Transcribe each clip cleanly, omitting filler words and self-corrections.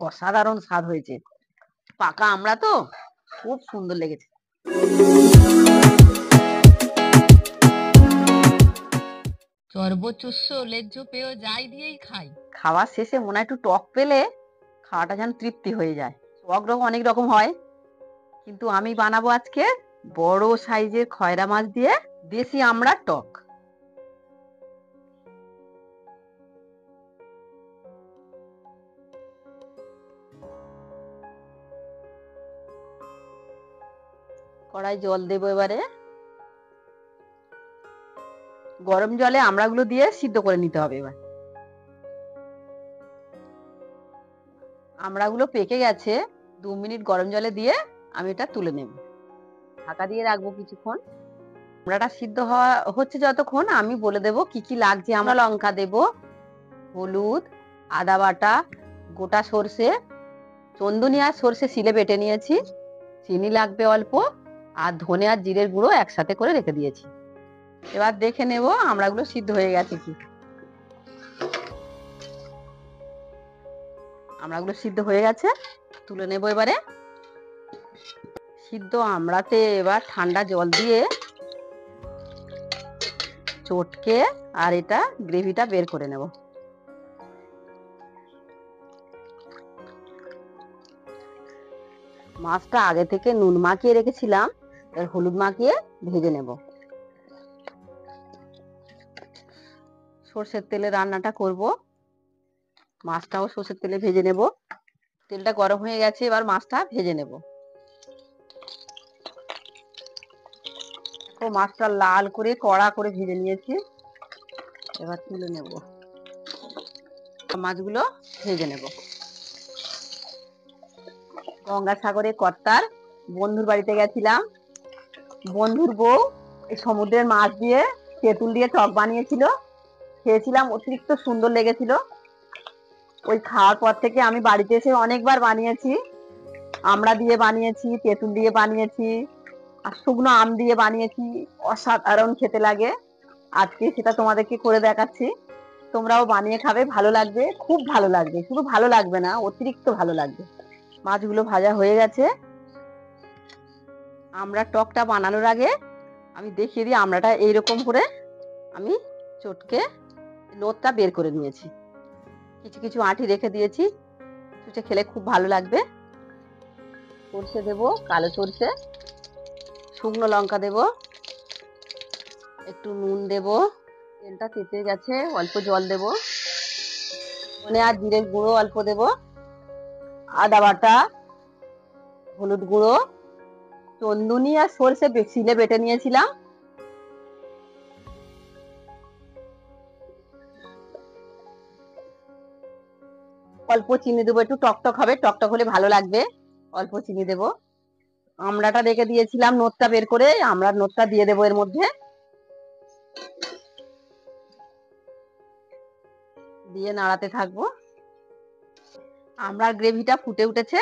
অসাধারণ স্বাদ হয়েছে। পাকা আমড়া তো খুব সুন্দর লেগেছে। সর্বোচ্চ লেজ্জ পেয়েও যাই দিয়েই খাই। খাওয়ার শেষে মনে হয় একটু টক পেলে খাওয়াটা যেন তৃপ্তি হয়ে যায়। অনেক রকম হয়, কিন্তু আমি বানাবো আজকে বড় সাইজের খয়রা মাছ দিয়ে দেশি আমড়ার টক। কড়াই জল দেবো, এবারে গরম জলে আমড়াগুলো দিয়ে সিদ্ধ করে নিতে হবে। এবার আমড়াগুলো পেকে গেছে, 2 মিনিট গরম জলে দিয়ে আমি এটা তুলে নেব। ঢাকা দিয়ে রাখবো কিছুক্ষণ। আমড়াটা সিদ্ধ হচ্ছে যতক্ষণ আমি বলে দেবো কি কি লাগছে। আমরা লঙ্কা দেব, হলুদ, আদা বাটা, গোটা সর্ষে, চন্দনী আর সর্ষে শিলে বেটে নিয়েছি, চিনি লাগবে অল্প, আর ধনে আর জিরের গুঁড়ো একসাথে করে রেখে দিয়েছি। এবার দেখে নেব আমড়াগুলো সিদ্ধ হয়ে গেছে কি। আমড়াগুলো সিদ্ধ হয়ে গেছে, তুলে নেব। এবারে সিদ্ধ আমড়াতে এবার ঠান্ডা জল দিয়ে চটকে আর এটা গ্রেভিটা বের করে নেব। মাছটা আগে থেকে নুন মাখিয়ে রেখেছিলাম, এর হলুদ মাখিয়ে ভেজে নেব। সর্ষের তেলে রান্নাটা করব, মাছটাও সর্ষের তেলে ভেজে নেব। তেলটা গরম হয়ে গেছে, এবার মাছটা ভেজে নেব। দেখো মাছটা লাল করে কড়া করে ভেজে নিয়েছি, এবার তুলে নেব। মাছগুলো ভেজে নেব। গঙ্গাসাগরে কর্তার বন্ধুর বাড়িতে গেছিলাম, বন্ধুর বউ এই সমুদ্রের মাছ দিয়ে তেঁতুল দিয়ে টক বানিয়েছিল, খেয়েছিলাম, অতিরিক্ত সুন্দর লেগেছিল। ওই খাওয়ার পর থেকে আমি বাড়িতে এসে অনেকবার বানিয়েছি। আমড়া দিয়ে বানিয়েছি, তেঁতুল দিয়ে বানিয়েছি, আর শুকনো আম দিয়ে বানিয়েছি। অসাধারণ খেতে লাগে। আজকে সেটা তোমাদেরকে করে দেখাচ্ছি, তোমরাও বানিয়ে খাবে, ভালো লাগবে, খুব ভালো লাগবে। শুধু ভালো লাগবে না, অতিরিক্ত ভালো লাগবে। মাছগুলো ভাজা হয়ে গেছে। আমড়ার টকটা বানানোর আগে আমি দেখিয়ে দিই, আমড়াটা এইরকম করে আমি চটকে লোদটা বের করে নিয়েছি, কিছু কিছু আঁটি রেখে দিয়েছি, চুচে খেলে খুব ভালো লাগবে। সর্ষে দেবো, কালো সর্ষে, শুকনো লঙ্কা দেব, একটু নুন দেব, তেলটা তেতে গেছে, অল্প জল দেব, ধনে আর জিরের গুঁড়ো অল্প দেব, আদা বাটা, হলুদ গুঁড়ো, চন্দনী আর সর্ষে শিলে বেটে নিয়েছিলাম, অল্প চিনি দেবো, একটু টকটক হবে, টকটক হলে ভালো লাগবে, অল্প চিনি দেব। আমড়াটা রেখে দিয়েছিলাম নোটটা বের করে, আমড়ার নোটটা দিয়ে দেবো এর মধ্যে, দিয়ে নাড়াতে থাকবো। আমড়ার গ্রেভিটা ফুটে উঠেছে,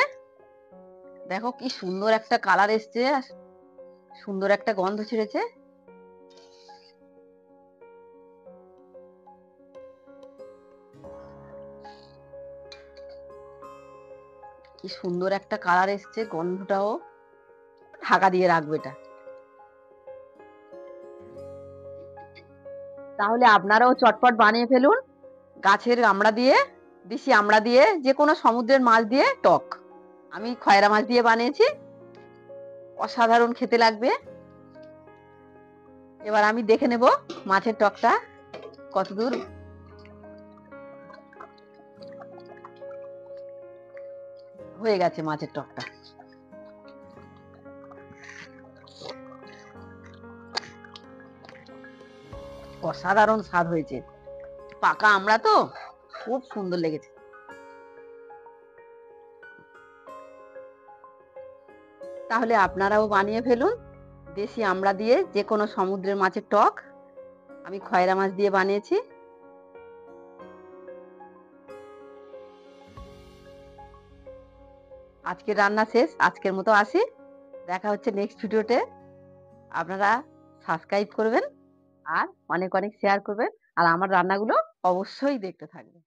দেখো কি সুন্দর একটা কালার এসছে, সুন্দর একটা গন্ধ ছেড়েছে। কি সুন্দর একটা কালার এসছে, গন্ধটাও। ঢাকা দিয়ে রাখবো এটা। তাহলে আপনারাও চটপট বানিয়ে ফেলুন গাছের আমড়া দিয়ে, দেশি আমড়া দিয়ে, যে কোনো সমুদ্রের মাছ দিয়ে টক। আমি খয়রা মাছ দিয়ে বানিয়েছি, অসাধারণ খেতে লাগবে। এবার আমি দেখে নেব মাছের টকটা কতদূর হয়ে গেছে। মাছের টকটা অসাধারণ স্বাদ হয়েছে, পাকা আমড়া তো খুব সুন্দর লেগেছে। তাহলে আপনারাও বানিয়ে ফেলুন দেশি আমড়া দিয়ে যে কোনো সমুদ্রের মাছের টক। আমি খয়রা মাছ দিয়ে বানিয়েছি। আজকের রান্না শেষ, আজকের মতো আসি, দেখা হচ্ছে নেক্সট ভিডিওতে। আপনারা সাবস্ক্রাইব করবেন আর অনেক অনেক শেয়ার করবেন, আর আমার রান্নাগুলো অবশ্যই দেখতে থাকবেন।